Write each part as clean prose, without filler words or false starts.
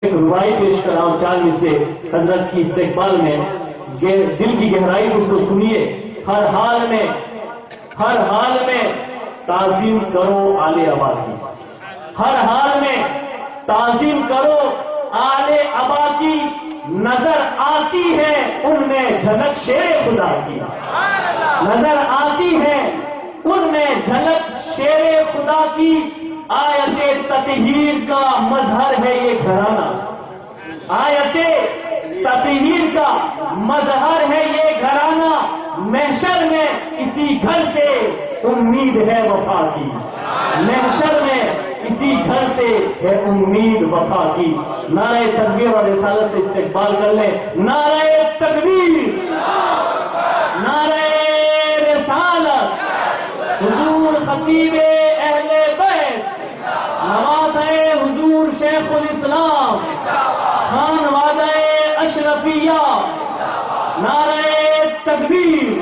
ایک ربائی پیش کرام چاند سے حضرت کی استقبال میں دل کی گہرائی سے اس کو سنیے. ہر حال میں تعظیم کرو آل ابا کی. ہر حال میں تعظیم کرو آل ابا کی. نظر آتی ہے ان میں جھلک شیر خدا کی. نظر آتی ہے ان میں جھلک شیر خدا کی. آیت تطہیر کا مظہر ہے یہ گھرانہ. آیت تطہیر کا مظہر ہے یہ گھرانہ. محشر میں اسی گھر سے امید ہے وفا کی. محشر میں اسی گھر سے ہے امید وفا کی. نعرہ تکبیر اور رسالت سے استقبال کر لیں. نعرہ تکبیر، نعرہ رسالت. حضور خطیب اہل بیت، نوازہ حضور شیخ الاسلام، خانوادہ اشرفیہ. نعرہ تکبیر،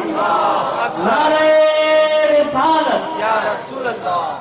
نعرہ رسالت. یا رسول اللہ.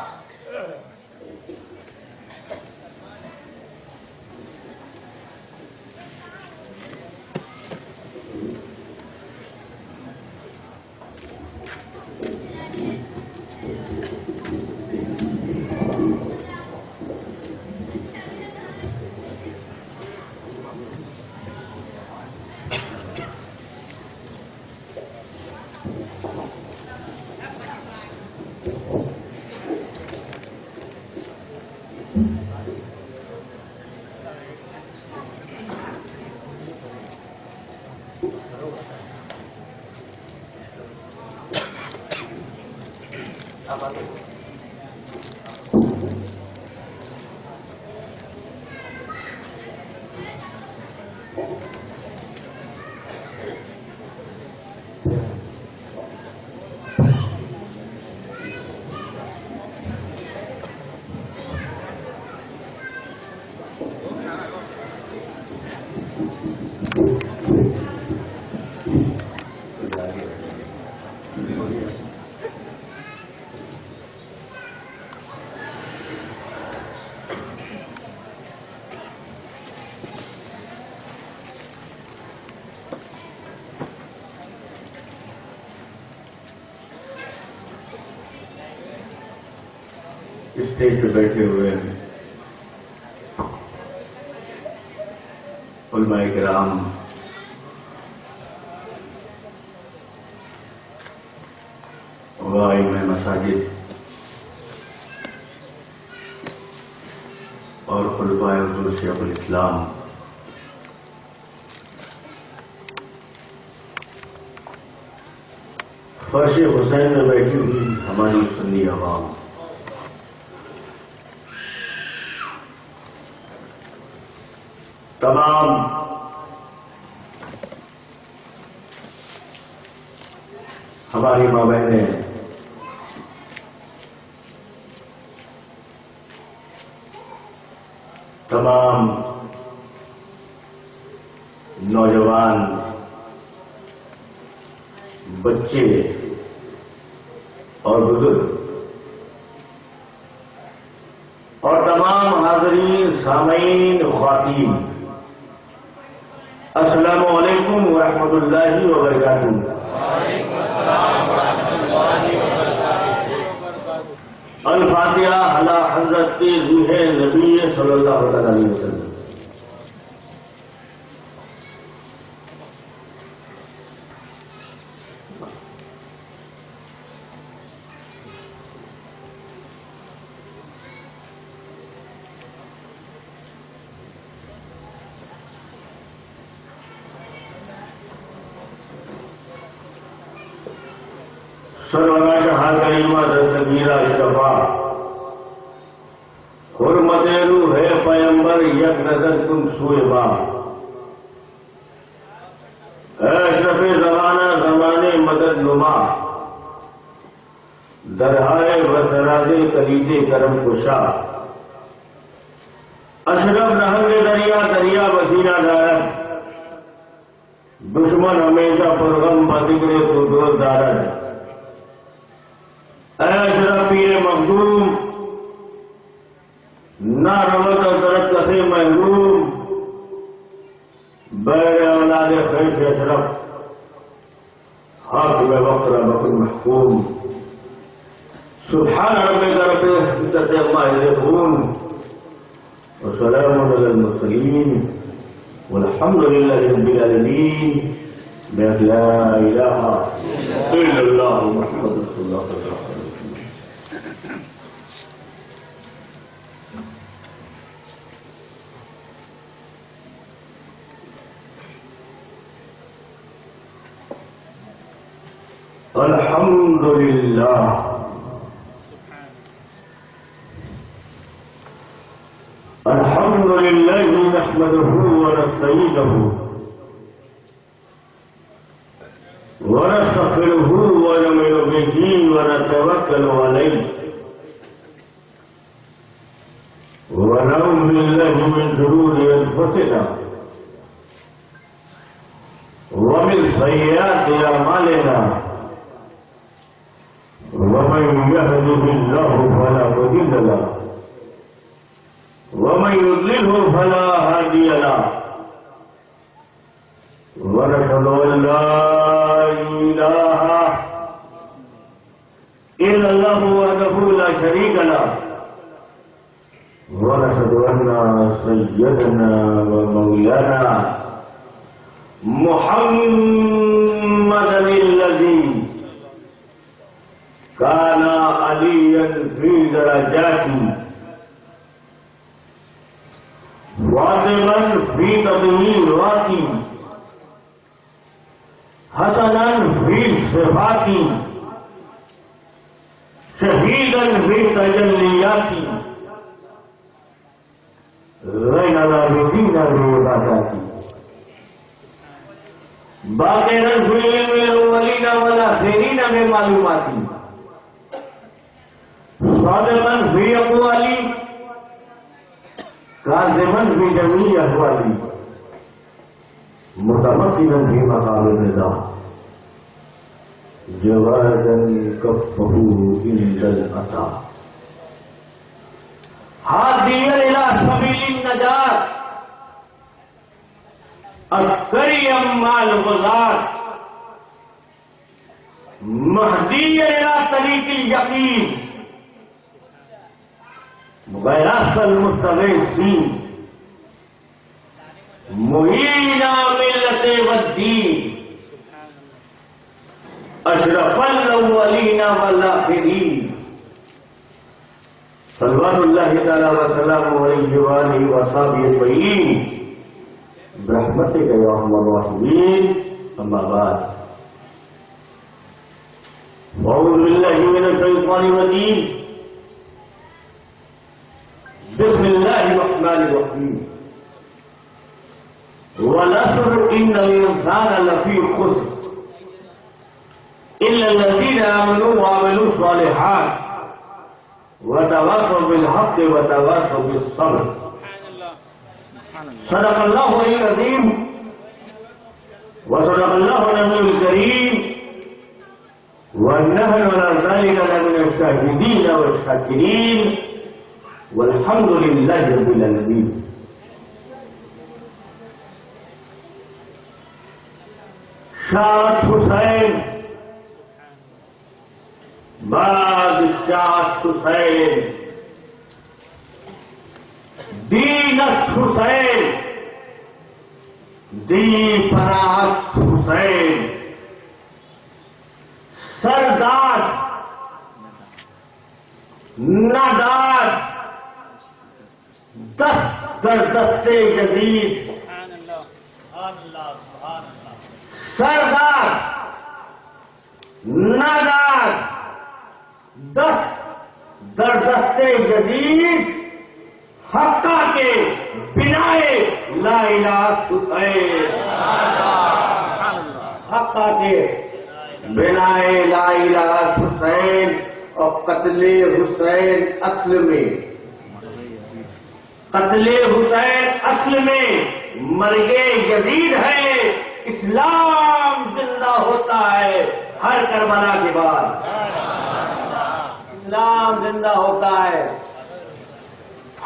اسٹیج پہ بیٹھے ہوئے علماء کرام، وائم مساجد اور خلفاء حضور شیخ الاسلام، فرش حسین میں بیٹھی ہوئی ہماری سنی عوام، تمام ہماری ماں بہنیں، تمام نوجوان، بچے اور بزرگ، اور تمام حاضرین سامعین خواتین، السلام علیکم ورحمۃ اللہ وبرکاتہ. الفاتحہ علی حضرت روح نبی صلی اللہ علیہ وسلم. سرورا شہاد کریمہ دستگیرہ اشرفا، حرمت روح ہے پیمبر یک نظر تم سوئے با. اے اشرف زمانہ زمانے مدد نما، درہائے وزرازے کلیجے کرم کشا. اشرف نہنگ دریا دریا وسیلہ دارت، دشمن ہمیشہ پرغم بذکر تو دوست دارت. اے اشرف پیر مخدوم، نہ رمت و درد سے محروم، بیر اولاد خیش اشرف حاکم وقت ربک المحکوم سبحان ربک رب العزت عما یصفون وسلام علی المرسلین والحمد للہ رب العالمین لا الہ الا اللہ محمد رسول اللہ صلی اللہ علیہ وسلم. الحمد للہ الحمد للہ نحمده ونستعینه ونستغفره ونؤمن به ونتوکل علیہ ونعوذ باللہ من شرور انفسنا ومن سیئات اعمالنا ومن يهده الله فلا مضل له ومن يضلله فلا هادي له ونشهد ان لا اله الا الله وحده لا شريك له ونشهد ان سيدنا ومولانا محمدا الذي كان عليا في درجاته واضبا في تطهيراته حسنا في صفاته شهيدا في تجلياته غير العابدين بعباداته باقرا في علم الاولين والاخرين بمعلوماته صادقا في اقوالي كاذبا في جميع احوالي متمثلا في مقام الرضا جوادا كفه عند الأتى هاديا الى سبيل النجاة الكريم مع الغزاة مهديا الى طريق اليقين غياث المستغيثين معين ملة والدين أشرف الأولين والآخرين صلوات الله تعالى وسلامه عليه وآله وصحبه أجمعين برحمتك يا أرحم الراحمين. أما بعد أعوذ بالله من الشيطان الرجيم. بسم الله الرحمن الرحيم. والعصر إن الإنسان لفي خسر إلا الذين آمنوا وعملوا الصالحات وتواصوا بالحق وتواصوا بالصبر. صدق الله العظيم وصدق الله النبي الكريم ونحن على ذلك لمن الشاهدين والشاكرين والحمد لله رب العالمين. شاعت حسین بادشاہ حسین دینت حسین دی فراعت حسین سرداد نداد دست در دست جدید سرداد نداد دست در دست جدید حقہ کے بنائے لا الہ حسین حقہ کے بنائے لا الہ حسین اور قتل حسین اصل میں قتل حسین اصل میں مرگ یزید ہے. اسلام زندہ ہوتا ہے ہر کربلا کے بعد. اسلام زندہ ہوتا ہے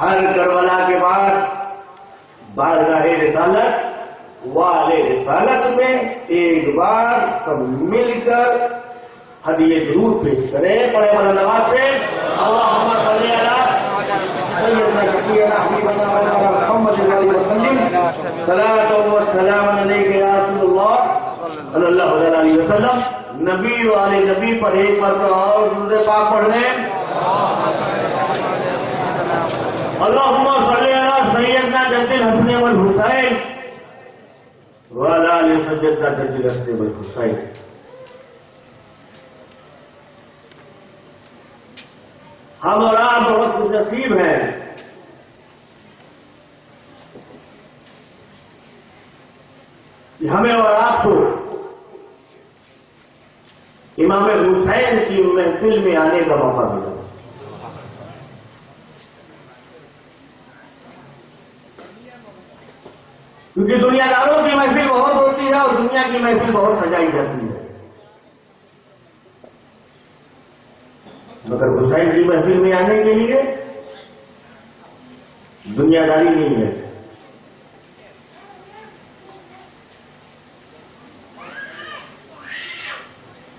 ہر کربلا کے بعد. بارگاہ رسالت والے رسالت میں ایک بار سب مل کر ہدیے ضرور پیش کریں. پڑھے والا نواز سے اللہم صلی علی سیدنا شفیعنا حبیبنا مولانا محمد علیہ وسلم صلاۃ و سلام علیک یا رسول اللہ صلی اللہ علیہ وسلم. نبی والے نبی پر ایک مرتبہ اور درود پاک پڑھ لیں. اللہم صلی علی سیدنا جد الحسن والحسین وعلی آل سیدنا جد الحسن والحسین. ہم اور آپ بہت خوش نصیب ہیں کہ ہمیں اور آپ کو امام حسین کی محفل میں آنے کا موقع ملا. کیونکہ دنیا داروں کی محفل بہت ہوتی ہے اور دنیا کی محفل بہت سجائی جاتی ہے، مگر حسین کی محفل میں آنے کے لیے دنیا داری نہیں ہے.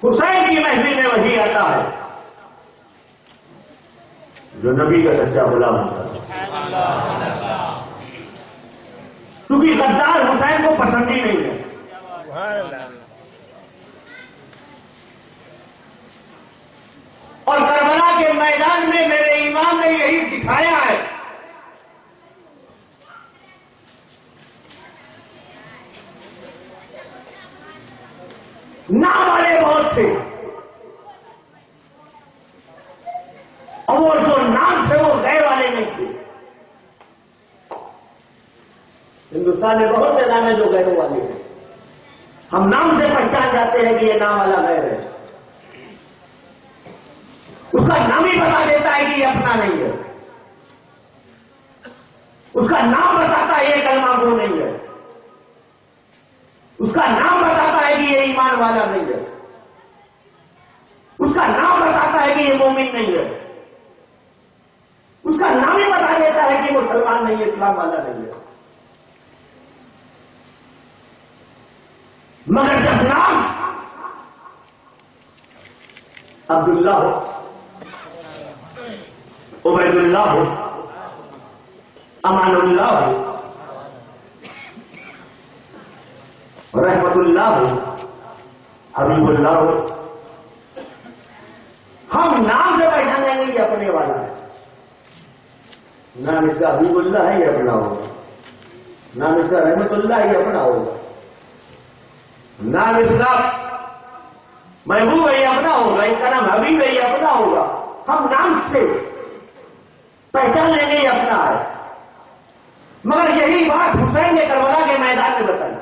حسین کی محفل میں وہی آتا ہے جو نبی کا سچا غلام ہوتا ہے. کیونکہ غدار حسین کو پسند ہی نہیں ہے. اور کربلا کے میدان میں میرے امام نے یہی دکھایا ہے. نام والے بہت تھے اور وہ جو نام تھے وہ غیر والے نہیں تھے. ہندوستان میں بہت سے نام ہیں جو غیروں والے ہیں. ہم نام سے پہچان جاتے ہیں کہ یہ نام والا غیر ہے. اس کا نام ہی بتا دیتا ہے کہ یہ اپنا نہیں ہے. اس کا نام بتاتا ہے یہ کلمہ گو نہیں ہے. اس کا نام بتاتا ہے کہ یہ ایمان والا نہیں ہے. اس کا نام بتاتا ہے کہ یہ مومن نہیں ہے. اس کا نام ہی بتا دیتا ہے کہ وہ مسلمان نہیں ہے، اسلام والا نہیں ہے. مگر جب نام عبداللہ ہو، عبید اللہ ہو، امان اللہ ہو، رحمت اللہ ہو، حبیب اللہ ہو، ہم نام سے پہچان لیں گے یہ اپنے والا ہے. نام اس کا حبیب اللہ ہے یہ اپنا ہوگا. نام اس کا رحمت اللہ ہے یہ اپنا ہوگا. نام اس کا محبوب ہے یہ اپنا ہوگا. ان کا نام حبیب ہے یہ اپنا ہوگا. ہم نام سے پہچان لیں گے یہ اپنا ہے. مگر یہی بات حسین نے کربلا کے میدان میں بتائی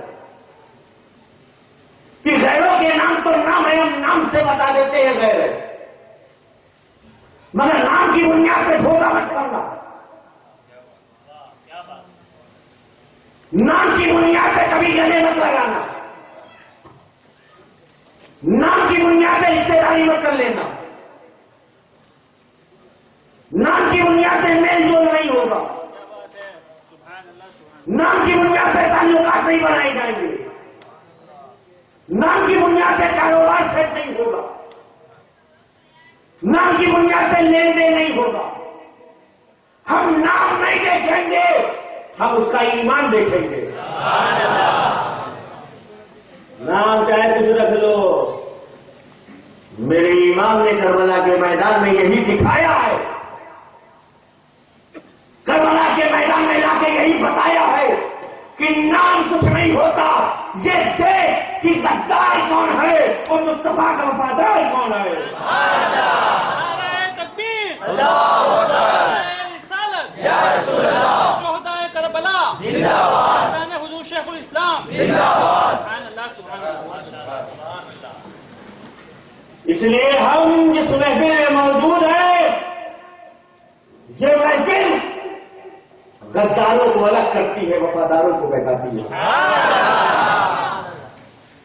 کہ غیروں کے نام تو نام ہے، ہم نام سے بتا دیتے ہیں غیر ہے، مگر نام کی بنیاد پہ دھوکہ مت کرنا. نام کی بنیاد پہ کبھی گلے مت لگانا. نام کی بنیاد پہ رشتے داری مت کر لینا. نام کی بنیاد پہ میل جول نہیں ہوگا. نام کی بنیاد پہ تعلقات نہیں بنائے جائیں گے. نام کی بنیاد پہ کاروبار سیٹ نہیں ہوگا. نام کی بنیاد پہ لین دین نہیں ہوگا. ہم نام نہیں دیکھیں گے، ہم اس کا ایمان دیکھیں گے. نام چاہے کچھ رکھ لو، میرے امام نے کربلا کے میدان میں یہی دکھایا ہے. کربلا کے میدان میں لا کے یہی بتایا ہے کہ نام کچھ نہیں ہوتا، یہ دیکھ کہ غدار کون ہے اور مصطفیٰ کا وفادار کون ہے. نعرہ تکبیر، اللہ اکبر، رسالت یا رسول اللہ، شہدائے کربلا زندہ باد، حضور شیخ الاسلام زندہ باد. سبحان اللہ، سبحان اللہ. اس لیے ہم جس محفل میں موجود ہیں، یہ محفل غداروں کو الگ کرتی ہے، وفاداروں کو بہتاتی ہے.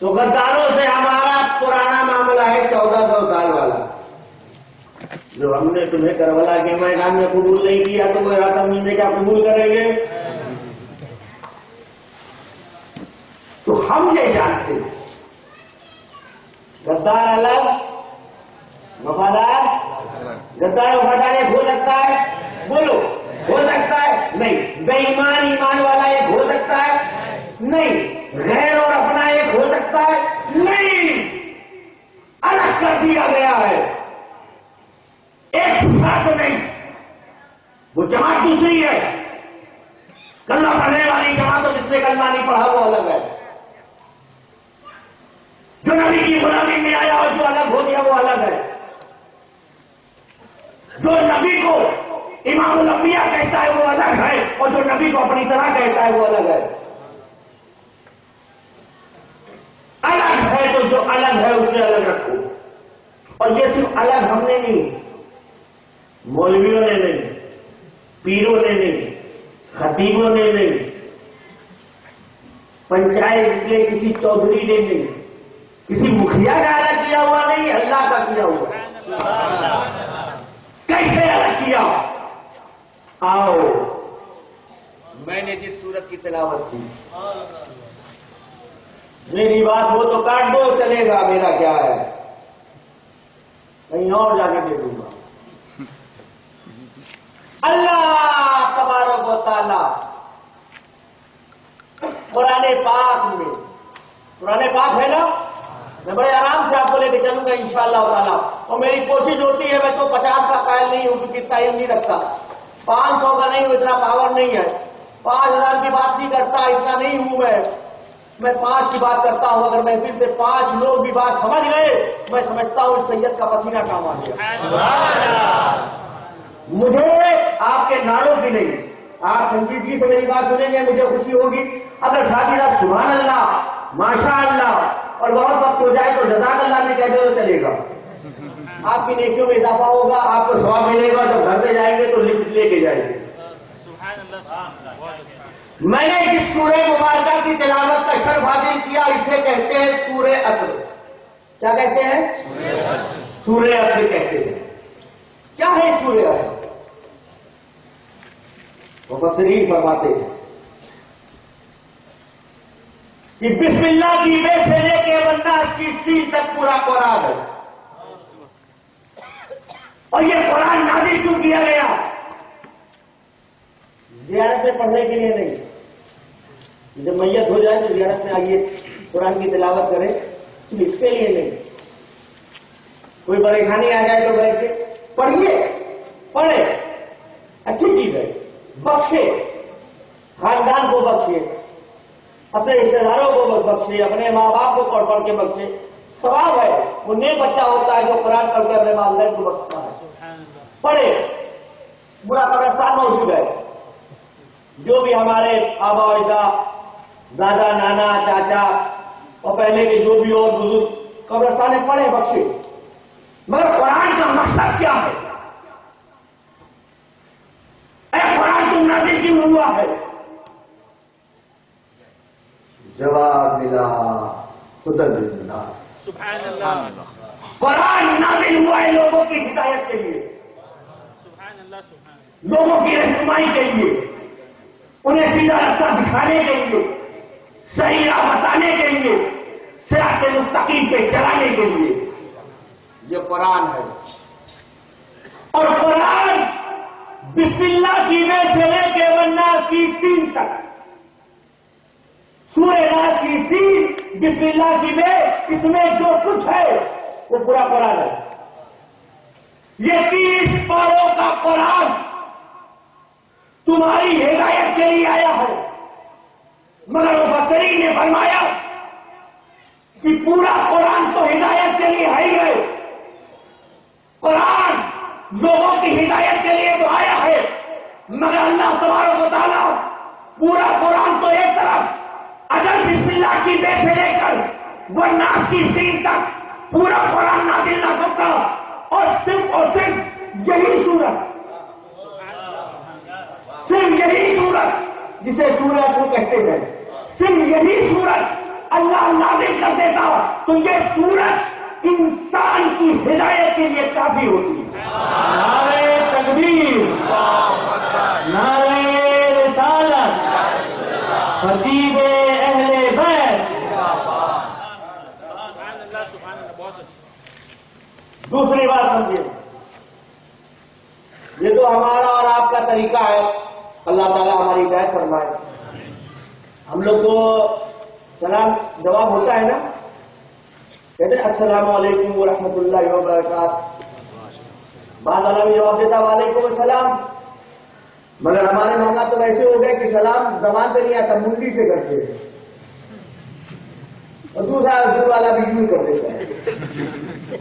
تو غداروں سے ہمارا پرانا معاملہ ہے 1400 سال والا. جو ہم نے تمہیں کربلا کے میدان میں قبول نہیں کیا تو وہ راتم میں کیا قبول کریں گے؟ ہم یہ جانتے ہیں غدار الگ وفادار غدار وفادار ایک ہو سکتا ہے؟ بولو ہو سکتا ہے؟ نہیں. بے ایمان ایمان والا ایک ہو سکتا ہے؟ نہیں. غیر اور اپنا ایک ہو سکتا ہے؟ نہیں. الگ کر دیا گیا ہے. ایک ساتھ نہیں. وہ جماعت دوسری ہے. کلمہ پڑھنے والی جماعت اور جس نے کلمہ نہیں پڑھا وہ الگ ہے. جو نبی کی غلامی میں آیا اور جو الگ ہو گیا وہ الگ ہے. جو نبی کو امام الانبیاء کہتا ہے وہ الگ ہے اور جو نبی کو اپنی طرح کہتا ہے وہ الگ ہے. الگ ہے تو جو الگ ہے اسے الگ رکھو. اور یہ صرف الگ ہم نے نہیں, مولویوں نے نہیں, پیروں نے نہیں, خطیبوں نے نہیں, پنچایت کے کسی چودھری نے نہیں, کسی مکھیا کا الگ کیا ہوا نہیں, اللہ کا کیا ہوا. کیسے الگ کیا؟ آؤ, میں نے جس سورت کی تلاوت کی, میری بات ہو تو کاٹ دو, چلے گا, میرا کیا ہے, کہیں اور جا کے دے دوں گا. اللہ تبارک و تعالی قرآن پاک ہے نا, میں بڑے آرام سے آپ کو لے کے چلوں گا انشاءاللہ تعالی. اور میری کوشش ہوتی ہے, میں تو 50 کا قائل نہیں ہوں کیونکہ ٹائم نہیں رکھتا, 500 کا نہیں ہوں, اتنا پاور نہیں ہے, 5000 کی بات نہیں کرتا, اتنا نہیں ہوں میں 5 کی بات کرتا ہوں. اگر محفل سے 5 لوگ بھی بات سمجھ گئے, میں سمجھتا ہوں اس سید کا پسینہ کام آ گیا. مجھے آپ کے نعروں کی نہیں, آپ سنجیدگی سے میری بات سنیں گے, مجھے خوشی ہوگی. اگر ساتھی صاحب سبحان اللہ, ماشاء اللہ اور بہت وقت ہو جائے تو جزاک اللہ بھی کہہ دو تو چلے گا. آپ کی نیکیوں میں اضافہ ہوگا, آپ کو ثواب ملے گا. جب گھر پہ جائیں گے تو لکھ لے کے جائیں گے. میں نے جس سورہ مبارکہ کی تلاوت کا شرف حاصل کیا اسے کہتے ہیں سورہ عصر. کیا کہتے ہیں؟ سورہ عصر کہتے ہیں. کیا ہے سورہ عصر؟ مفسرین فرماتے ہیں کہ بسم اللہ کی بے سے لے کے والناس کی سین تک پورا قرآن ہے. اور یہ قرآن نازل کیوں کیا گیا؟ زیارت میں پڑھنے کے لیے نہیں. جب میت ہو جائے تو زیارت میں آئیے قرآن کی تلاوت کریں, تو اس کے لیے نہیں. کوئی پریشانی آ جائے تو بیٹھ کے پڑھیے, پڑھے, اچھی چیز ہے, بخشے, خاندان کو بخشے, اپنے رشتے داروں کو بخشے, اپنے ماں باپ کو پڑھ پڑھ کے بخشے. ثواب ہے. وہ نیک بچہ ہوتا ہے جو قرآن پڑھ کے اپنے والدین کو بخشتا ہے. پڑھے. برا قبرستان موجود ہے, جو بھی ہمارے آبا و اجداد, دادا نانا چاچا اور پہلے کے جو بھی اور بزرگ قبرستان میں پڑھے, بخشے. مگر قرآن کا مقصد کیا ہے؟ اے قرآن تم نازل کیوں ہوا ہے؟ جواب ملا خدا ملا. سبحان اللہ. قرآن نازل ہوا ہے لوگوں کی ہدایت کے لیے, سبحان اللہ. سبحان اللہ. لوگوں کی رہنمائی کے لیے, انہیں سیدھا راستہ دکھانے کے لیے, صحیح راہ بتانے کے لیے, صراط مستقیم پہ چلانے کے لیے. یہ قرآن ہے. اور قرآن بسم اللہ کی بے سے لے کے والناس کی سین تک, سورہ ناس کی سین, بسم اللہ کی بے, اس میں جو کچھ ہے وہ پورا قرآن ہے. یہ 30 پاروں کا قرآن تمہاری ہدایت کے لیے آیا ہے. مگر مفسرین نے فرمایا کہ پورا قرآن تو ہدایت کے لیے ہے ہی ہے. قرآن لوگوں کی ہدایت کے لیے تو آیا ہے, مگر اللہ تبارک و تعالیٰ پورا قرآن تو ایک طرف, اگر بسم اللہ کی بے سے لے کر والناس کی سین تک پورا قرآن نازل نہ کرتا, اور صرف یہی سورت, صرف یہی سورت جسے سورہ کو کہتے ہیں, صرف یہی سورت اللہ نازل کر دیتا تو یہ سورت انسان کی ہدایت کے لیے کافی ہوتی ہے. نعرہ تکبیر, نعرہ رسالت, خطیب اہل بیت, دوسری بات سمجھیے، یہ تو ہمارا اور آپ کا طریقہ ہے، اللہ تعالیٰ ہماری ہدایت فرمائے۔ ہم لوگ کو سلام جواب ہوتا ہے نا، کہتے ہیں السلام علیکم ورحمۃ اللہ وبرکاتہ، بعد اللہ بھی جواب دیتا وعلیکم السلام، مگر ہمارے معاملات تو ایسے ہو گئے کہ سلام زبان پہ نہیں آتا، منڈی سے کرتے ہیں، اور دوسرا دور والا بھی یوں کر دیتا ہے،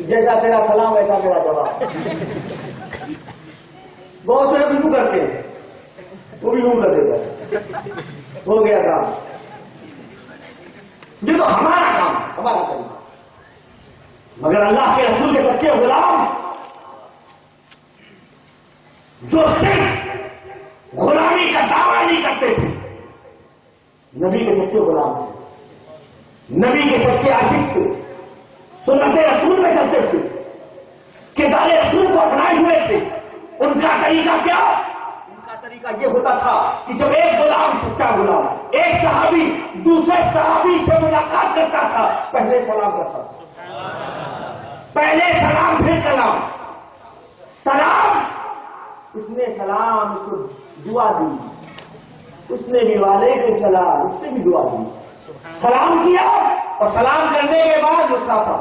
جیسا تیرا سلام ویسا میرا جواب۔ بہت سے بھی یوں کرتے ہیں، وہ بھی یوں کر دیتا ہے، ہو گیا کام۔ یہ تو ہمارا کام، ہمارا طریقہ، مگر اللہ کے رسول کے سچے غلام جو صرف غلامی کا دعویٰ نہیں کرتے تھے، نبی کے سچے غلام تھے، نبی کے سچے عاشق تھے، سنت رسول میں چلتے تھے، کردار رسول کو اپنائے ہوئے تھے۔ ان کا طریقہ کیا؟ ان کا طریقہ یہ ہوتا تھا کہ جب ایک غلام، سچا غلام، ایک صحابی دوسرے صحابی سے ملاقات کرتا تھا، پہلے سلام کرتا تھا، پہلے سلام پھر کلام۔ سلام، اس نے سلام، اس کو دعا دی، اس نے بھی وعلیکم السلام، اس نے بھی دعا دی، سلام کیا، اور سلام کرنے کے بعد مسافہ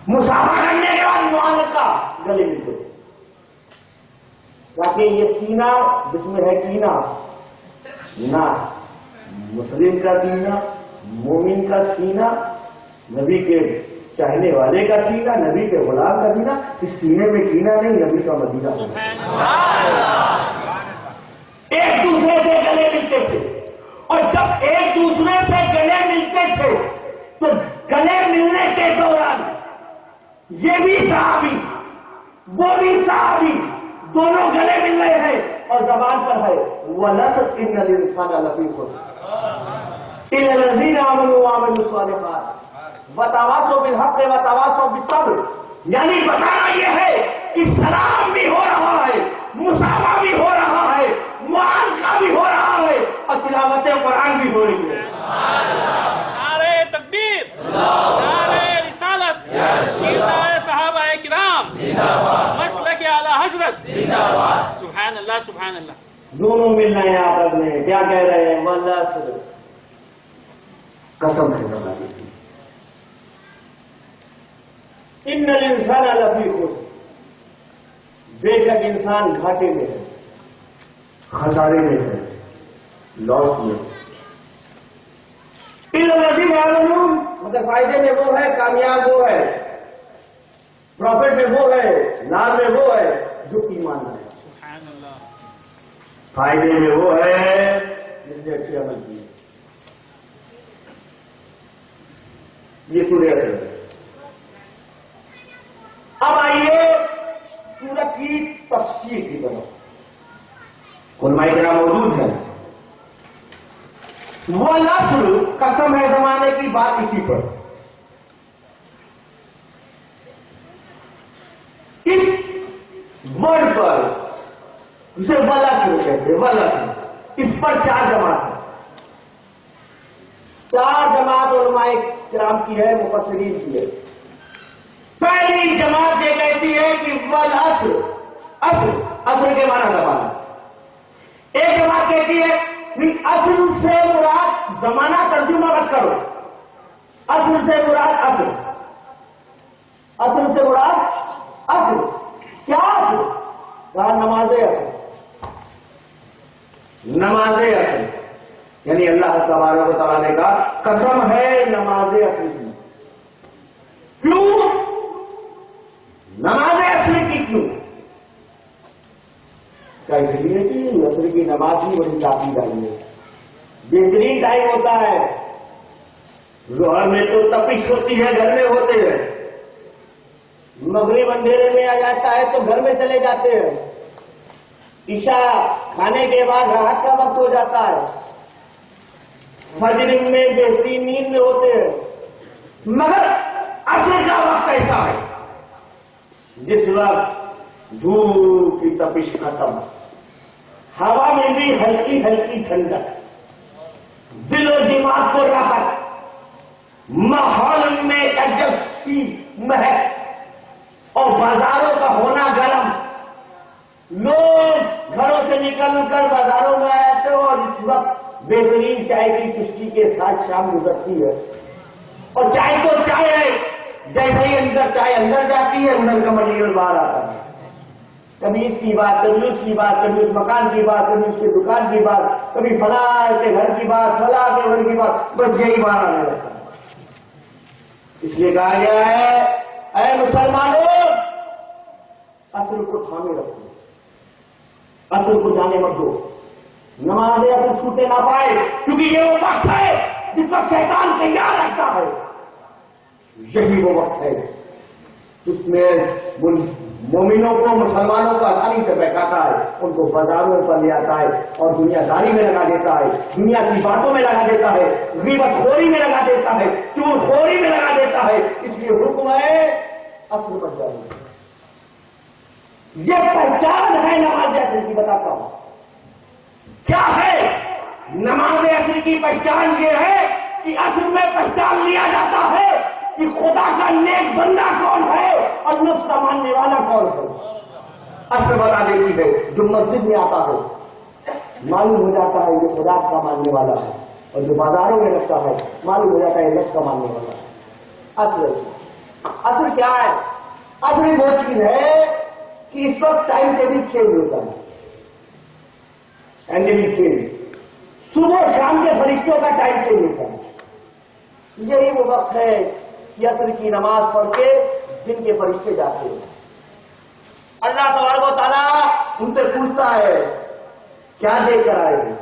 کرنے کے بعد معانقہ، گلے ملتے، تاکہ یہ سینہ جس میں ہے کینہ، نہ مسلم کا سینہ، مومن کا سینہ، نبی کے چاہنے والے کا سینہ، نبی کے غلام کا سینہ، اس سینے میں کینہ نہیں، نبی کا مدینہ۔ ایک دوسرے سے گلے ملتے تھے، اور جب ایک دوسرے سے گلے ملتے تھے تو گلے ملنے کے دوران یہ بھی صحابی وہ بھی صحابی دونوں گلے مل رہے ہیں، اور زبان پر ہے وَلَقَدْ إِنَّ الْإِنسَانَ لَفِي خُسْرٍ إِلَّا الَّذِينَ آمَنُوا وَعَمِلُوا الصَّالِحَاتِ وَتَوَاصَوْا بِالْحَقِّ وَتَوَاصَوْا بِالصَّبْرِ۔ یعنی بتانا یہ ہے کہ سلام بھی ہو رہا ہے، مسامہ بھی ہو رہا ہے، معانقہ بھی ہو رہا ہے، اور تلاوت قرآن بھی ہو رہی ہے۔ نعرہ تکبیر، نعرہ رسالت، سیرت صحابہ کرام، مسلک اعلی حضرت، سبحان اللہ سبحان اللہ۔ دونوں مل رہے ہیں آپس میں، کیا کہہ رہے ہیں؟ واللہ قسم ہے ہماری، ان الانسان لفی خسر، بے شک انسان گھاٹے میں ہے، خسارے میں ہے، لاس میں۔ الا الذین آمنوا، مگر فائدے میں وہ ہے، کامیاب وہ ہے، پروفٹ میں وہ ہے، لاب میں وہ ہے جو ایمان لائے، سبحان اللہ۔ فائدے میں وہ ہے جس نے اچھے عمل کیے۔ یہ سورہ ہے۔ اب آئیے سورت کی تفسیر کی طرف، علماء کرام موجود ہیں۔ وہ لفظ قسم ہے زمانے کی بات اسی پر، اس ورڈ پر، اسے ولفظ کہتے ہیں، ولفظ، اس پر چار جماعت ہے، چار جماعت علماء کرام کی ہے، مفسرین کی ہے۔ پہلی جماعت یہ کہتی ہے کہ والعصر، عصر کے معنی زمانہ۔ ایک جماعت کہتی ہے کہ عصر سے مراد زمانہ ترجمہ مت کرو، عصر سے مراد عصر، عصر سے مراد عصر، کیا عصر؟ کہا نماز عصر، نماز عصر، یعنی اللہ تبارک و تعالیٰ نے کہا قسم ہے نماز عصر کی۔ کیوں نماز عصر کی؟ کیوں؟ اس لیے کہ عصر کی نماز ہی بڑی کافی ٹائم ہے، بہترین ٹائم ہوتا ہے۔ ظہر میں تو تپش ہوتی ہے، گھر میں ہوتے ہیں، مغرب اندھیرے میں آ جاتا ہے تو گھر میں چلے جاتے ہیں، عشاء کھانے کے بعد راحت کا وقت ہو جاتا ہے، فجر میں بہترین نیند میں ہوتے ہیں، مگر عصر کا وقت ایسا ہے جس وقت دھوپ کی تپش ختم، ہوا میں بھی ہلکی ہلکی ٹھنڈک، دل و دماغ کو راحت، ماحول میں عجب سی مہک اور بازاروں کا ہونا گرم. لوگ گھروں سے نکل کر بازاروں میں آتے ہو اور اس وقت بہترین چائے کی چشتی کے ساتھ شام گزرتی ہے. اور چائے تو چائے ہے، جیسے ہی اندر چائے اندر جاتی ہے اندر کا مٹیریل باہر آتا ہے. کبھی اس کی بات، کبھی اس کی بات، کبھی اس مکان کی بات، کبھی اس کی دکان کی بات، کبھی فلاں کے گھر کی بات، فلاں کے گھر کی بات، بس یہی باہر آنے لگتا ہے. اس لیے کہا گیا ہے اے مسلمانوں اصل کو تھامے رکھو، اصل کو جانے مت دو، نمازیں اصل چھوٹے نہ پائے، کیونکہ یہ وہ وقت ہے جس وقت شیطان تیار رکھتا ہے. یہی وہ وقت ہے جس میں مومنوں کو، مسلمانوں کو آسانی سے بہکاتا ہے، ان کو بازاروں پر لے آتا ہے اور دنیا داری میں لگا دیتا ہے، دنیا کی باتوں میں لگا دیتا ہے، غیبت خوری میں لگا دیتا ہے، چور خوری میں لگا دیتا ہے. اس لیے حکم ہے اصل پر جانا. یہ پہچان ہے نماز اصل کی. بتاتا ہوں کیا ہے نماز اصل کی پہچان. یہ ہے کہ اصل میں پہچان لیا جاتا ہے کہ خدا کا نیک بندہ کون ہے اور نفس کا ماننے والا کون ہے. اصل بتا دیتی ہے جو مسجد میں آتا ہے معلوم ہو جاتا ہے یہ خدا کا ماننے والا ہے، اور جو بازاروں میں لگتا ہے معلوم ہو جاتا ہے نفس کا ماننے والا ہے. اصل کیا ہے؟ اصل وہ چیز ہے کہ اس وقت ٹائم ٹیبل چینج ہوتا ہے. ٹائم ٹیبل چینج، صبح شام کے فرشتوں کا ٹائم چینج ہوتا ہے. یہی وہ وقت ہے کہ عصر کی نماز پڑھ کے دن کے فرشتے جاتے ہیں. اللہ تبارک و تعالیٰ ان سے پوچھتا ہے کیا دے کر آئے ہیں؟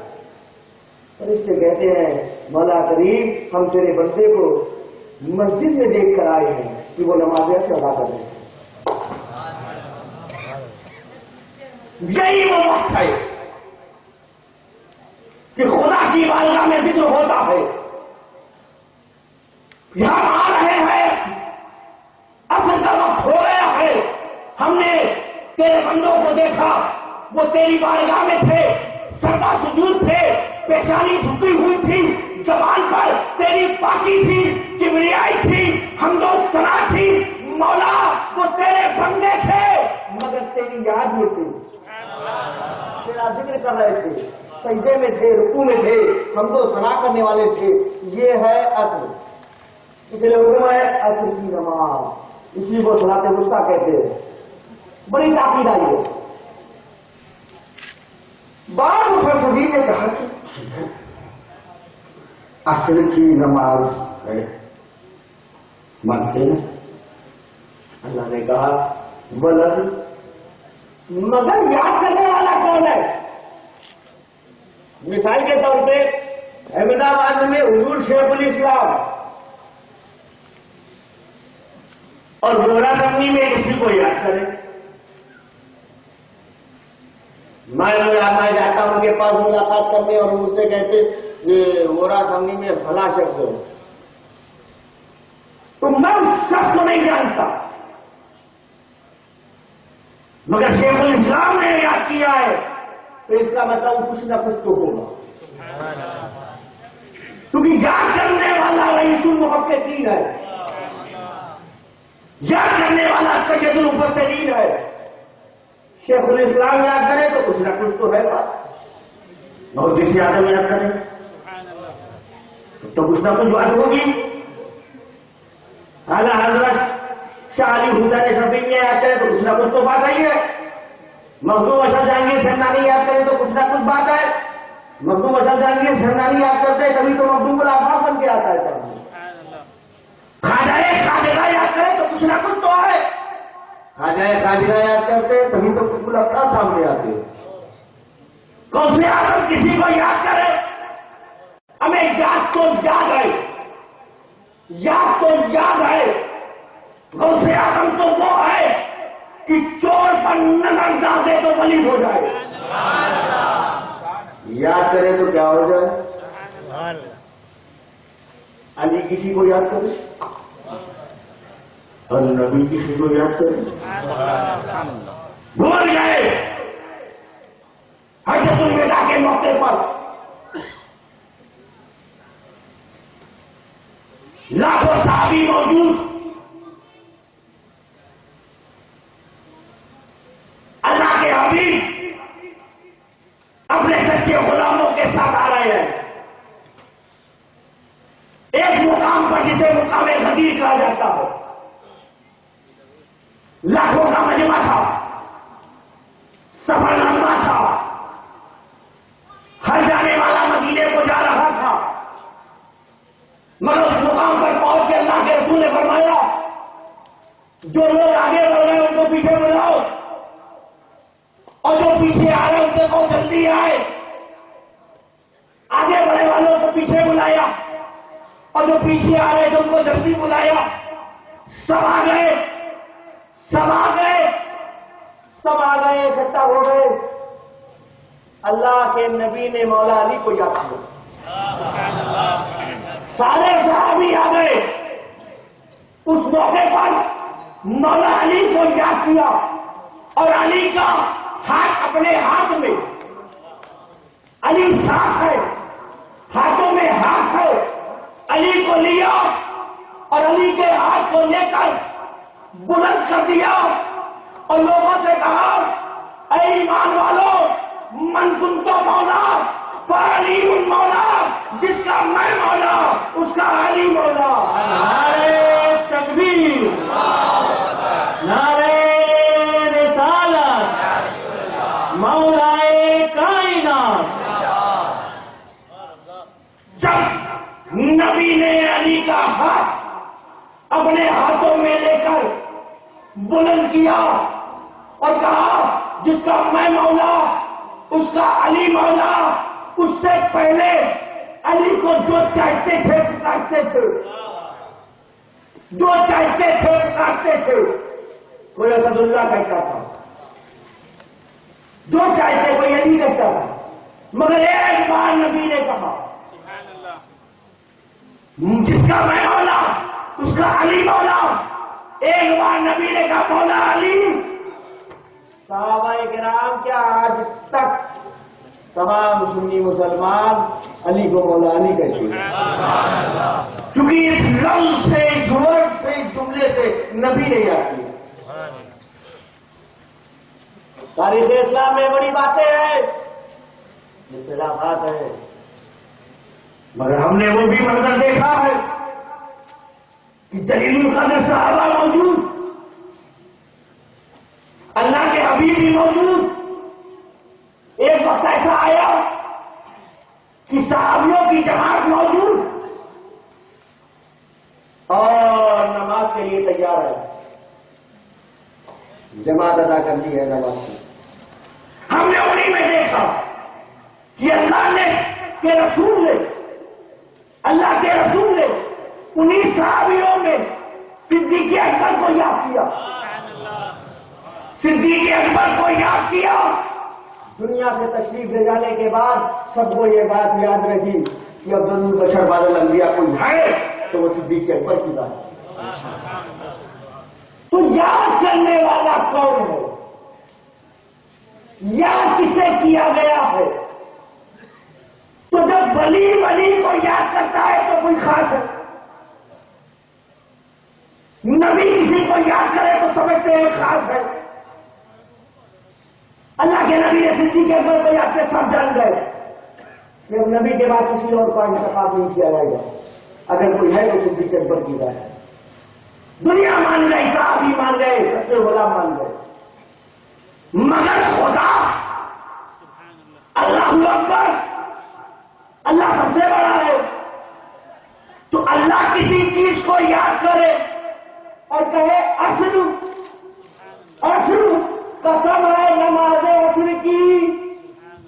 فرشتے کہتے ہیں مولا کریم ہم تیرے بندے کو مسجد میں دیکھ کر آئے ہیں کہ وہ نماز ادا کر رہے ہیں. یہی وہ وقت ہے کہ خدا کی بارگاہ میں ذکر ہوتا ہے. یہاں آ رہے ہیں، اصل کا وقت ہو گیا ہے. ہم نے تیرے بندوں کو دیکھا، وہ تیری بارگاہ میں تھے، سردا سجود تھے، پیشانی جھکی ہوئی تھی، زبان پر تیری پاکی تھی، کبریائی تھی، حمد و ثنا تھی. مولا وہ تیرے بندے تھے مگر تیری یاد میں تھی، تیرا ذکر کر رہے تھے، سجدے میں تھے، رکوع میں تھے، حمد و ثنا کرنے والے تھے. یہ ہے اصل. اس لیے حکم ہے اصل کی نماز. اسی کو صلاۃ الوسطیٰ کہتے ہیں. بڑی تاکید آئی ہے. بعض مفسرین نے کہا کہ اصل کی نماز ہے، مانتے ہیں. اللہ نے کہا ولد، مگر یاد کرنے والا کون ہے؟ مثال کے طور پہ احمد آباد میں حضور شیخ الاسلام اور گورا سمنی میں کسی کو یاد کرے. میں جاتا ہوں ان کے پاس ملاقات کرنے اور مجھ سے کہتے گورا سمنی میں فلاں شخص ہے، تو میں اس شخص کو نہیں جانتا، مگر شیخ الاسلام نے یاد کیا ہے تو اس کا مطلب کچھ نہ کچھ تو ہوگا. کیونکہ یاد کرنے والا رئیس المحققین ہے، یاد کرنے والا سید المفسرین ہے. شیخ الاسلام یاد کرے تو کچھ نہ کچھ تو ہے بات. بہت جیسے آدم یاد کرے تو کچھ نہ کچھ بات ہوگی. اعلیٰ حضرت شاہ علی حسین شفیع یاد کرے تو کچھ نہ کچھ تو بات آئی ہے. مخدوم اشرف جہانگیر سرنانی یاد کرے تو کچھ نہ کچھ بات ہے. مخدوم اشرف جہانگیر سرنانی یاد کرتے کبھی تو مخدوم الافاق بن کے آتا ہے. خواجہ خواجہ یاد کرے تو کچھ نہ کچھ تو ہے. خواجہ خواجہ یاد کرتے تبھی تو بالکل اپنا سامنے آتے. غوث اعظم کسی کو یاد کرے، ہمیں یاد تو یاد ہے، یاد تو یاد ہے. غوث اعظم تو وہ ہے کہ چور پر نظر ڈالے تو ولی ہو جائے. یاد کرے تو کیا ہو جائے. علی کسی کو یاد کرے اور نبی کسی کو یاد کرے. بھول گئے حجۃ الوداع کے موقع پر لاکھوں صحابی موجود اللہ کے حبیب اپنے سچے غلاموں کے ساتھ آ رہے ہیں ایک مقام پر جسے مقام غدیر کہا جاتا ہے. لاکھوں کا مجمع تھا, سفر لمبا تھا, ہر جانے والا مدینے کو جا رہا تھا, مگر اس مقام پر پہنچ کے اللہ کے رسول نے فرمایا جو لوگ آگے بڑھ رہے ہیں ان کو پیچھے بلاؤ, اور جو پیچھے آ رہے ہیں ان کو جلدی آئے. آگے بڑھے والوں کو پیچھے بلایا اور جو پیچھے آ رہے تھے ان کو جلدی بلایا. سب آ گئے, سب آ گئے, سب آ گئے, اکٹھا ہو گئے. اللہ کے نبی نے مولا علی کو یاد کیا. سارے صحابی آ گئے. اس موقع پر مولا علی کو یاد کیا اور علی کا ہاتھ اپنے ہاتھ میں, علی ساتھ ہے, ہاتھوں میں ہاتھ ہے, علی کو لیا اور علی کے ہاتھ کو لے کر بلند کر دیا اور لوگوں سے کہا اے ایمان والو من کنتو مولا فعلی مولا, جس کا میں مولا اس کا علی مولا. نعرے تکبیر, نعرے رسالت, مولائے کائنات. جب نبی نے علی کا ہاتھ اپنے ہاتھوں میں لے کر بلند کیا اور کہا جس کا میں مولا اس کا علی مولا, اس سے پہلے علی کو جو چاہتے تھے پکارتے تھے, جو چاہتے تھے پکارتے تھے. کوئی اسد اللہ کہتا تھا, جو چاہتے کوئی علی کہتا تھا, مگر ایک بار نبی نے کہا جس کا میں مولا اس کا علی مولا. ایک بار نبی نے کہا مولا علی. صحابہ کرام کیا آج تک تمام سنی مسلمان علی کو مولا علی کہتے ہیں, کیونکہ اس لفظ سے, اس ورڈ سے, اس جملے سے نبی نے یاد کیا. تاریخ اسلام میں بڑی باتیں ہیں, اختلافات ہیں, مگر ہم نے وہ بھی منظر دیکھا ہے کہ جلیل القدر صحابہ موجود, اللہ کے حبیب بھی موجود. ایک وقت ایسا آیا کہ صحابیوں کی جماعت موجود اور نماز کے لیے تیار ہے, جماعت ادا کر دی ہے نماز کی. ہم نے انہیں میں دیکھا کہ اللہ کے رسول نے انہیں صحابیوں میں صدیق اکبر کو یاد کیا, صدیق اکبر کو یاد کیا. دنیا سے تشریف لے جانے کے بعد سب کو یہ بات یاد رکھی کہ افضل البشر بعد الانبیاء کوئی ہے تو وہ صدیق اکبر کی بات ہے. تو یاد کرنے والا کون ہے, یاد کسے کیا گیا ہے؟ تو جب ولی کو یاد کرتا ہے تو کوئی خاص ہے, نبی کسی کو یاد کرے تو سمجھتے ہیں خاص ہے. اللہ کے نبی نے صدیق اکبر کو یاد کر سب جان گئے کہ نبی کے بعد کسی اور کا انتخاب نہیں کیا جائے گا, اگر کوئی ہے تو صدیق اکبر کی بات ہے. دنیا مان گئی, صحابی مان گئے, سچے غلام مان گئے, مگر خدا اللہ اکبر, اللہ سب سے بڑا ہے. تو اللہ کسی چیز کو یاد کرے اور کہے اصل قسم ہے نماز عصر کی,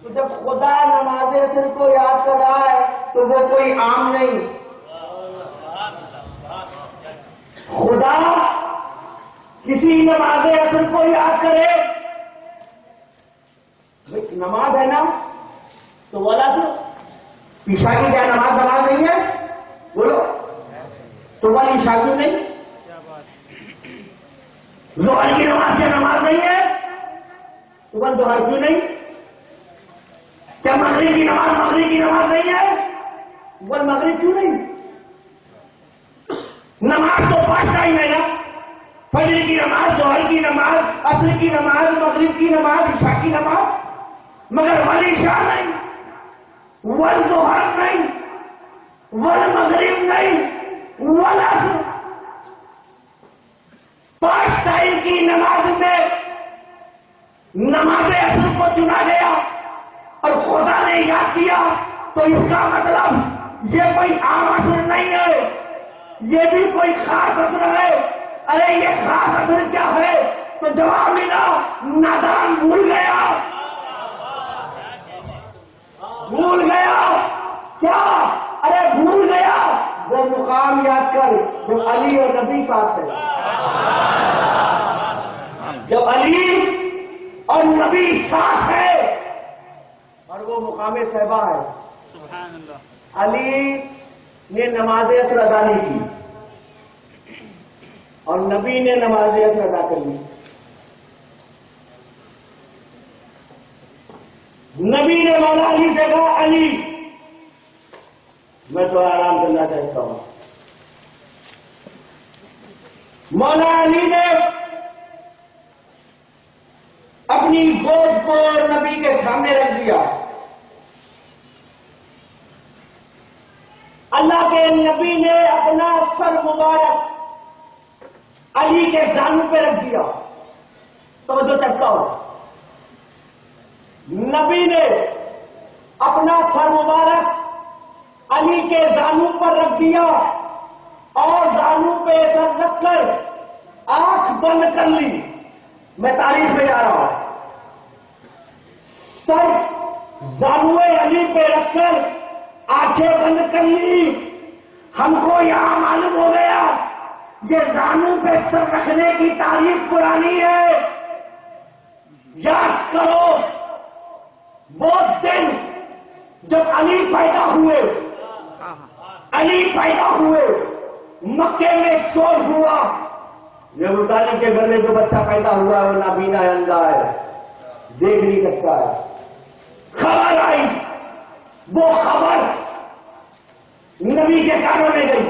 تو جب خدا نماز عصر کو یاد کر رہا ہے تو وہ کوئی عام نہیں. خدا کسی نماز عصر کو یاد کرے, نماز ہے نا تو والا تو عشاء کی کیا نماز نہیں ہے, بولو تو والی عشاء کیوں نہیں, ظہر کی نماز کیا نماز نہیں ہے تو ول ظہر کیوں نہیں, کیا مغرب کی نماز نہیں ہے ول مغرب کیوں نہیں. نماز تو 5 ٹائم ہے نا، فجر کی نماز، ظہر کی نماز، عصر کی نماز، مغرب کی نماز، عشاء کی نماز، مگر والعشاء نہیں، والظہر نہیں، والمغرب نہیں، والعصر۔ 5 ٹائم کی نماز میں نماز عصر کو چنا گیا اور خدا نے یاد کیا، تو اس کا مطلب یہ کوئی عام عصر نہیں ہے، یہ بھی کوئی خاص عصر ہے۔ ارے یہ خاص عصر کیا ہے؟ تو جواب ملا، نادان بھول گیا، بھول گیا کیا؟ ارے بھول گیا وہ مقام یاد کر جو علی اور نبی ساتھ ہے۔ جب علی اور نبی ساتھ ہے اور وہ مقام صحبہ ہے۔ سبحان اللہ۔ علی نے نماز عصر ادا نہیں کی اور نبی نے نماز عصر ادا کر لی۔ نبی نے مولا علی سے کہا، علی میں تھوڑا آرام کرنا چاہتا ہوں۔ مولا علی نے اپنی گود کو نبی کے سامنے رکھ دیا۔ اللہ کے نبی نے اپنا سر مبارک علی کے دانوں پہ رکھ دیا۔ توجہ چاہتا ہوں، نبی نے اپنا سر مبارک علی کے دانوں پر رکھ دیا اور دانوں پہ سر رکھ کر آنکھ بند کر لی۔ میں تاریخ میں جا رہا ہوں۔ سر زانوے علی پہ رکھ کر آنکھیں بند کر لی۔ ہم کو یہاں معلوم ہو گیا یہ زانوں پہ سر رکھنے کی تاریخ پرانی ہے۔ یاد کرو وہ دن جب علی پیدا ہوئے، علی پیدا ہوئے، مکے میں شور ہوا، یہ ابو طالب کے گھر میں جو بچہ پیدا ہوا ہے وہ نابینا ہے، اندھا ہے، دیکھ نہیں سکتا ہے۔ خبر آئی، وہ خبر نبی کے کانوں میں گئی۔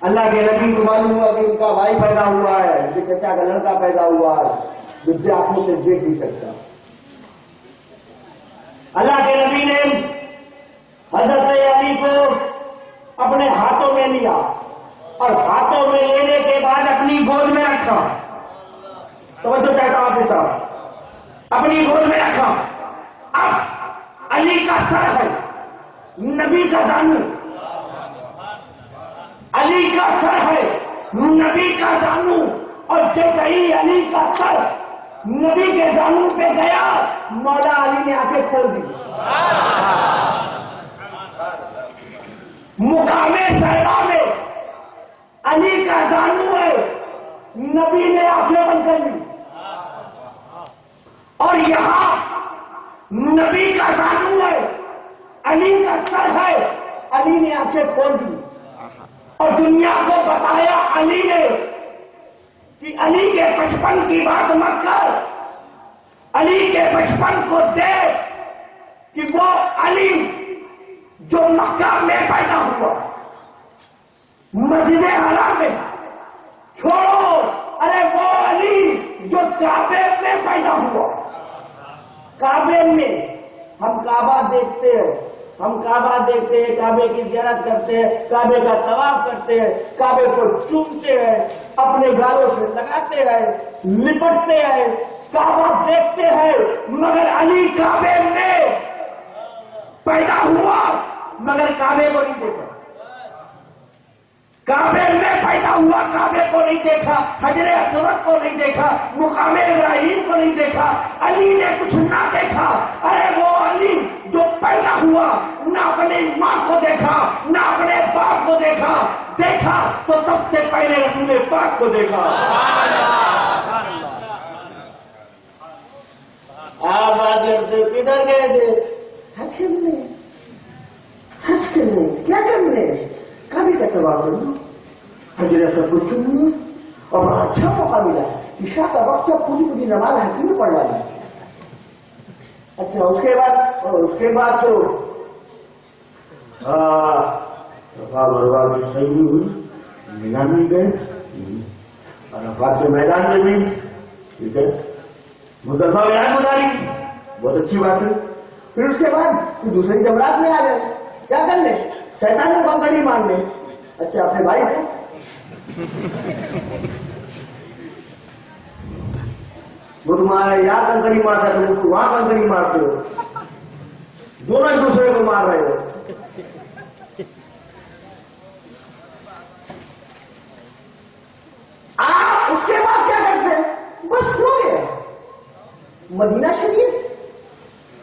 اللہ کے نبی کو معلوم ہوا کہ ان کا بھائی پیدا ہوا ہے، ان کے چچا کا لڑکا پیدا ہوا ہے، جس سے آنکھوں سے دیکھ نہیں سکتا۔ اللہ کے نبی نے حضرت علی کو اپنے ہاتھوں میں لیا اور ہاتھوں میں لینے کے بعد اپنی گود میں رکھا۔ توجہ چاہتا ہوں آپ کے ساتھ، اپنی گود میں رکھا۔ اب علی کا سر ہے، نبی کا دانو، علی کا سر ہے، نبی کا دانو، اور جب ہی علی کا سر نبی کے دانو پہ گیا، مولا علی نے آنکھیں کھول دی۔ مقام صحبہ میں علی کا دانو ہے، نبی نے آنکھیں بند کر لی، اور یہاں نبی کا دانو ہے، علی کا سر ہے، علی نے آنکھیں کھول دی اور دنیا کو بتایا علی نے کہ علی کے بچپن کی بات مت کر، علی کے بچپن کو دیکھ کہ وہ علی جو مکہ میں پیدا ہوا، مسجد حرام میں، چھوڑو، ارے وہ علی جو کعبے میں پیدا ہوا۔ کعبے میں ہم کعبہ دیکھتے ہیں، ہم کعبہ دیکھتے ہیں، کعبے کی زیارت کرتے ہیں، کعبے کا طواف کرتے ہیں، کعبے کو چومتے ہیں، اپنے گالوں سے لگاتے ہیں، لپٹتے ہیں، کعبہ دیکھتے ہیں، مگر علی کعبے میں پیدا ہوا مگر کعبے کو نہیں دیکھا۔ کعبے میں پیدا ہوا، کعبے کو نہیں دیکھا، حجر اسود کو نہیں دیکھا، مقام ابراہیم کو نہیں دیکھا، علی نے کچھ نہ دیکھا۔ ارے وہ علی جو پیدا ہوا نہ اپنے ماں کو دیکھا نہ اپنے باپ کو دیکھا، دیکھا تو سب سے پہلے رسول پاک کو دیکھا۔ آپ آگے کدھر گئے تھے؟ حج کرنے۔ حج کرنے کیا کرنے؟ کبھی کا طواف کرنا، حجر اسود کو چومنا، اور بڑا اچھا موقع ملا عشاء کا وقت پوری پوری نماز حج میں پڑھ ڈالی۔ اچھا اس کے بعد تو برباد صحیح نہیں ہوئی، میدان میں گئے، عرفات کے میدان میں بھی، ٹھیک ہے، مزدلفہ میں رات گزاری، بہت اچھی بات ہے. پھر اس کے بعد دوسرے جمرات میں آ گئے، کیا کر لیں؟ شیطان کو کنکڑی مار لیں. اچھا اپنے بھائی کو وہ تمہارے یہاں کنکڑی مارتا ہے، تم اس کو وہاں کنکڑی مارتے ہو، دونوں ایک دوسرے کو مار رہے ہو. آپ اس کے بعد کیا کرتے ہیں؟ بس ہو گیا. مدینہ شریف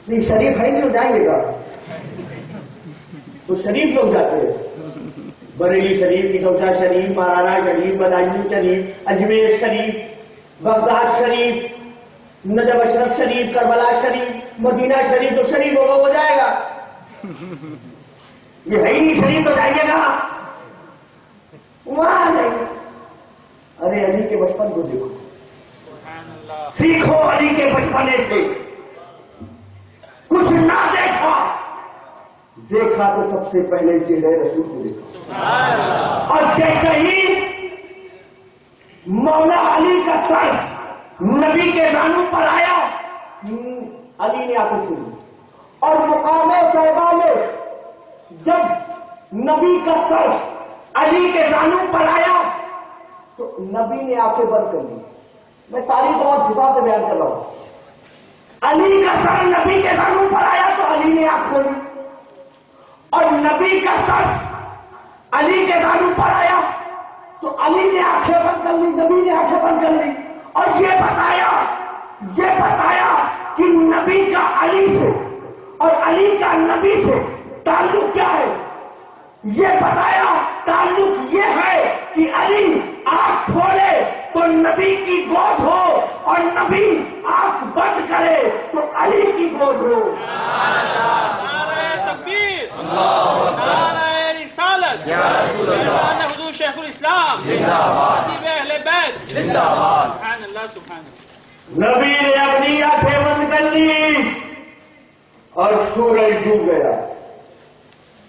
نہیں، شریف ہے نہیں، جائیں گے گا تو شریف لوگ جاتے ہیں. بریلی شریف، کتوچا شریف، مہارانہ شریف، بدایوں شریف، اجمیر شریف، بغداد شریف، نجف اشرف شریف، کربلا شریف، مدینہ شریف. تو شریف ہوگا ہو جائے گا. یہ ہے ہی نہیں شریف تو جائیے گا وہاں نہیں. ارے علی کے بچپن کو دیکھو، سیکھو علی کے بچپنے سے. کچھ نہ دیکھا تو سب سے پہلے چہرے رسول کو دیکھا. اور جیسے ہی مولا علی کا سر نبی کے زانوں پر آیا، علی نے آنکھیں کھولی. اور مقام صحابہ میں جب نبی کا سر علی کے زانوں پر آیا تو نبی نے آنکھیں بند کر دی. میں تاریخ بہت حساب سے بیان کر رہا ہوں. علی کا سر نبی کے زانوں پر آیا تو علی نے آنکھ کھولی، اور نبی کا سر علی کے زانوں پر آیا تو علی نے آنکھیں بند کر لی، نبی نے آنکھیں بند کر لی. اور یہ بتایا کہ نبی کا علی سے اور علی کا نبی سے تعلق کیا ہے. یہ بتایا تعلق یہ ہے کہ علی آنکھ کھولے تو نبی کی گود ہو، اور نبی آنکھ بند کرے تو علی کی گود ہو. نعرہ تکبیر، نعرہ رسالت، شان حضور شیخ الاسلام، خطیب اہل بیت، سبحان اللہ سبحان اللہ. نبی نے اپنی آنکھیں بند کر لی اور سورج ڈوب گیا.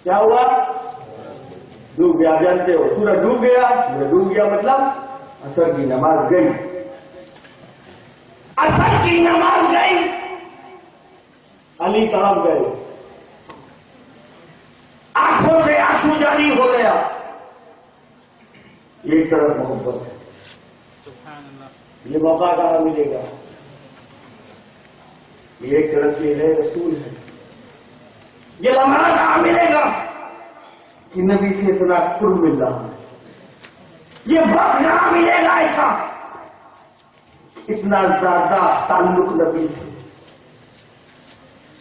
کیا ہوا؟ ڈوب گیا. جانتے ہو سورج ڈوب گیا. سورج ڈوب گیا مطلب عصر کی نماز گئی. عصر کی نماز گئی. علی طرف گئے، آنکھوں سے آنسو جاری ہو گیا. ایک طرف محبت ہے، سبحان اللہ. یہ موقع کہاں ملے گا؟ یہ ایک طرف سے ہے رسول ہے. یہ لمحہ کہاں ملے گا کہ نبی سے اتنا قرب مل رہا ہے؟ یہ وقت کہاں ملے گا ایسا اتنا زیادہ تعلق نبی سے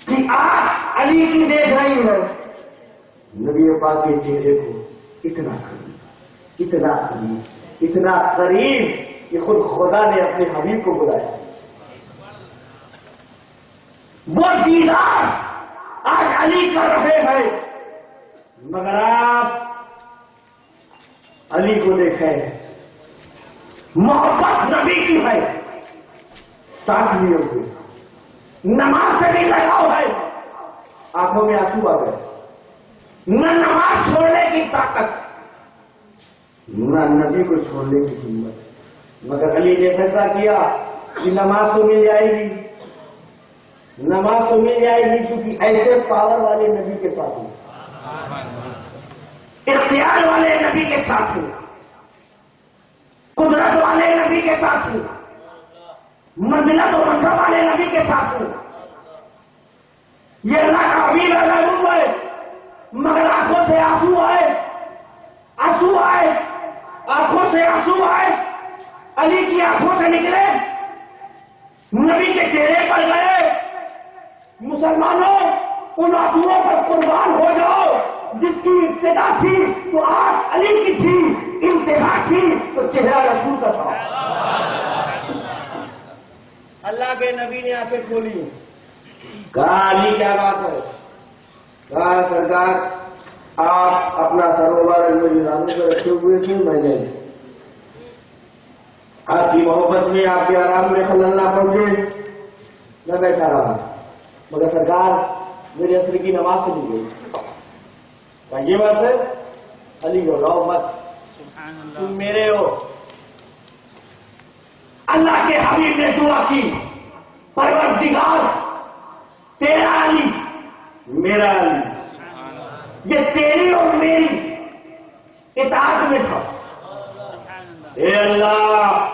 کہ آپ علی کی دیکھ رہی ہے. نبی پاک کے چہرے کو اتنا قریب، اتنا قریب، اتنا قریب کہ خود خدا نے اپنے حبیب کو بلایا. وہ دیدار آج علی کر رہے ہیں، مگر آپ علی کو دیکھیں. محبت نبی کی ہے، ساتھیوں کی نماز سے بھی لگاؤ ہے. آنکھوں میں آنسو آ گئے. نہ نماز چھوڑنے کی طاقت، نہ نبی کو چھوڑنے کی ہمت. مگر علی نے فیصلہ کیا کہ نماز تو مل جائے گی، نماز تو مل جائے گی، کیونکہ ایسے پاور والے نبی کے ساتھ ہوں، اختیار والے نبی کے ساتھ ہوں، قدرت والے نبی کے ساتھ ہوں، منزلت و منصب والے نبی کے ساتھ ہوں. یہ اللہ کا حبیب ہے، محبوب ہے. مگر آنکھوں سے آنسو آئے، آنسو آئے، آنکھوں سے آنسو آئے. علی کی آنکھوں سے نکلے، نبی کے چہرے پر گئے. مسلمانوں ان آنسوؤں پر قربان ہو جاؤ. جس کی ابتدا تھی تو آنکھ علی کی تھی، انتہا تھی تو چہرہ رسول کا تھا. اللہ کے نبی نے آنکھیں کھولی. کہا علی کیا بات ہے؟ کہا سرکار آپ اپنا سروبار میری سامنے پر رکھے ہوئے تھے، میں نے آپ کی محبت میں، آپ کے آرام میں خلل نہ پہنچے، میں بیٹھا رہا. مگر سرکار میری عصر کی نماز سے نہیں گئی. یہ بات ہے. علی کو لاؤ مت، تم میرے ہو. اللہ کے حبیب نے دعا کی پروردگار تیرا علی میرا علی یہ تیری اور میری اطاعت میں تھا. اے اللہ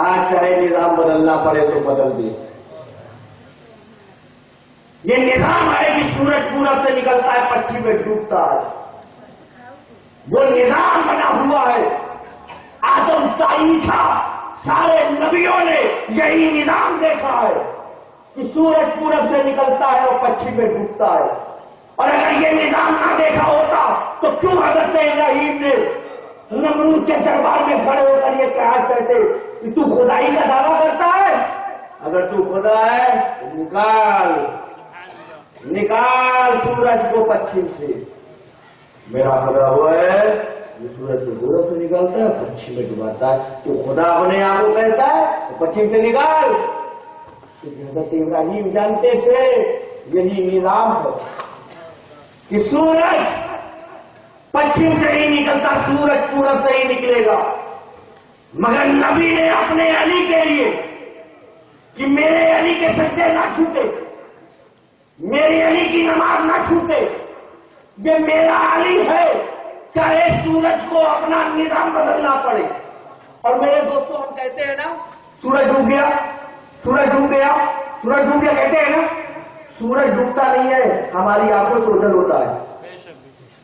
آج چاہے نظام بدلنا پڑے تو بدل دے. یہ نظام ہے کہ سورج پورب سے نکلتا ہے پچھم میں ڈوبتا ہے. وہ نظام بنا ہوا ہے. آدم تا عیسیٰ سارے نبیوں نے یہی نظام دیکھا ہے کہ سورج پورب سے نکلتا ہے اور پچھم میں ڈوبتا ہے. اور اگر یہ نظام نہ دیکھا ہوتا تو کیوں حضرت ابراہیم نے نمرود کے دربار میں کھڑے ہو کر یہ کہا کرتے کہ تو خدائی کا دعویٰ کرتا ہے؟ اگر تو خدا ہے نکال سورج کو پچھم سے. میرا خدا ہوا ہے یہ سورج کو پورب سے نکالتا ہے پچھم میں ڈباتا ہے. تو خدا اپنے آپ کو کہتا ہے تو پچھم سے نکال. حضرت ابراہیم جانتے تھے یہی نظام ہے کہ سورج پچھم سے ہی نکلتا سورج پورب سے ہی نکلے گا. مگر نبی نے اپنے علی کے لیے کہ میرے علی کے سجدے نہ چھوٹے میری علی کی نماز نہ چھوٹے یہ میرا علی ہے چاہے سورج کو اپنا نظام بدلنا پڑے. اور میرے دوستوں ہم کہتے ہیں نا سورج ڈوب گیا سورج ڈوب گیا سورج ڈوب گیا کہتے ہیں نا. سورج ڈوبتا نہیں ہے ہماری آنکھوں سے اوجھل ہوتا ہے.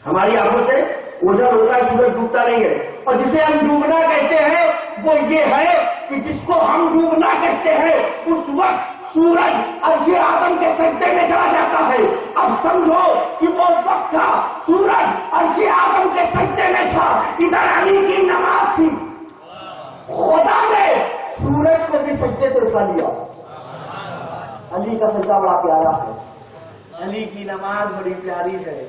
ہماری آنکھوں سے اوجھل ہوتا ہے سورج ڈوبتا نہیں ہے. اور جسے ہم ڈوبنا کہتے ہیں وہ یہ ہے کہ جس کو ہم ڈوبنا کہتے ہیں اس وقت سورج عرش آدم کے سجدے میں چلا جاتا ہے. اب سمجھو کہ وہ وقت تھا سورج عرش آدم کے سجدے میں تھا. ادھر علی کی نماز تھی. خدا نے سورج کو بھی سجدے سے اٹھا لیا. علی کا سجدہ بڑا پیارا ہے. علی کی نماز بڑی پیاری ہے.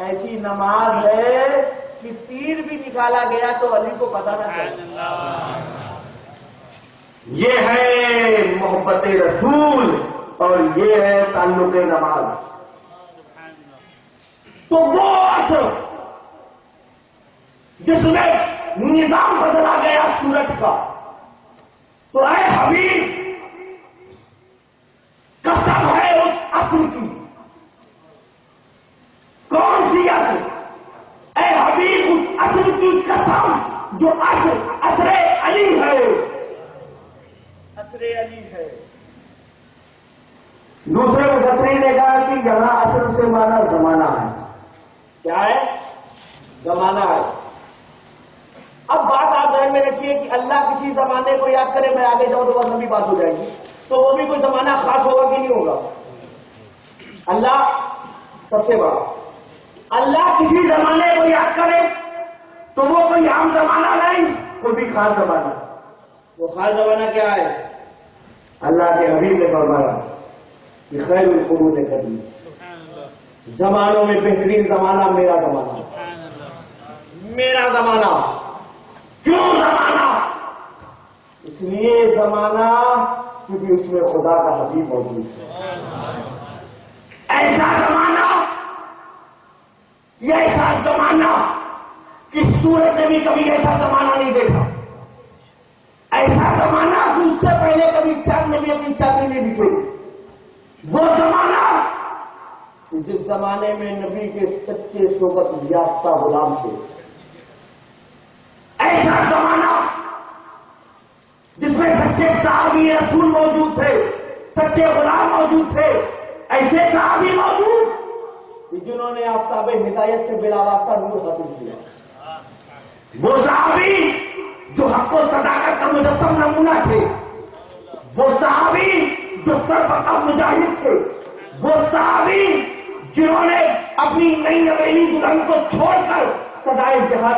ایسی نماز ہے کہ تیر بھی نکالا گیا تو علی کو پتہ نہ چلا. یہ ہے محبت رسول اور یہ ہے تعلق نماز. تو وہ عصر جس میں نظام بدلا گیا سورج کا تو اے حبیب قسم ہے اس عصر کی. کون سی عصر؟ اے حبیب اس عصر کی قسم جو عصر علی ہے. عصر علی ہے. دوسرے مفسرین نے کہا کہ یہاں عصر سے مانا زمانہ ہے. کیا ہے؟ زمانہ ہے. اب بات آپ ذہن میں رکھیے کہ اللہ کسی زمانے کو یاد کرے میں آگے جاؤں تو بہت لمبی بات ہو جائے گی. تو وہ بھی کوئی زمانہ خاص ہوگا کہ نہیں ہوگا؟ اللہ سب سے بڑا. اللہ کسی زمانے کو یاد کرے تو وہ کوئی عام زمانہ نہیں کوئی بھی خاص زمانہ. وہ خاص زمانہ کیا ہے؟ اللہ کے حبیب نے فرمایا کہ خیر القرون قدیم زمانوں میں بہترین زمانہ میرا زمانہ. میرا زمانہ. کیوں زمانہ؟ اس لیے زمانہ کیونکہ اس میں خدا کا حبیب موجود ہے. ایسا زمانہ یہ ایسا زمانہ کہ سورج نے بھی کبھی ایسا زمانہ نہیں دیکھا. ایسا زمانہ کہ اس سے پہلے کبھی چاند نے بھی اپنی چاندی نہیں دکھائی. وہ زمانہ جس زمانے میں نبی کے سچے صحبت یافتہ غلام تھے. ایسا زمانہ جس میں سچے صحابی رسول موجود تھے سچے غلام موجود تھے. ایسے صحابی موجود جنہوں نے آفتاب ہدایت سے بلا واسطہ نور حاصل کیا. وہ صحابی جو حق و صداقت کا مجسم نمونہ تھے. وہ صحابی جو سربقہ مجاہد تھے. وہ صحابی جنہوں نے اپنی نئی نویلی دلہن کو چھوڑ کر سدائے جہاد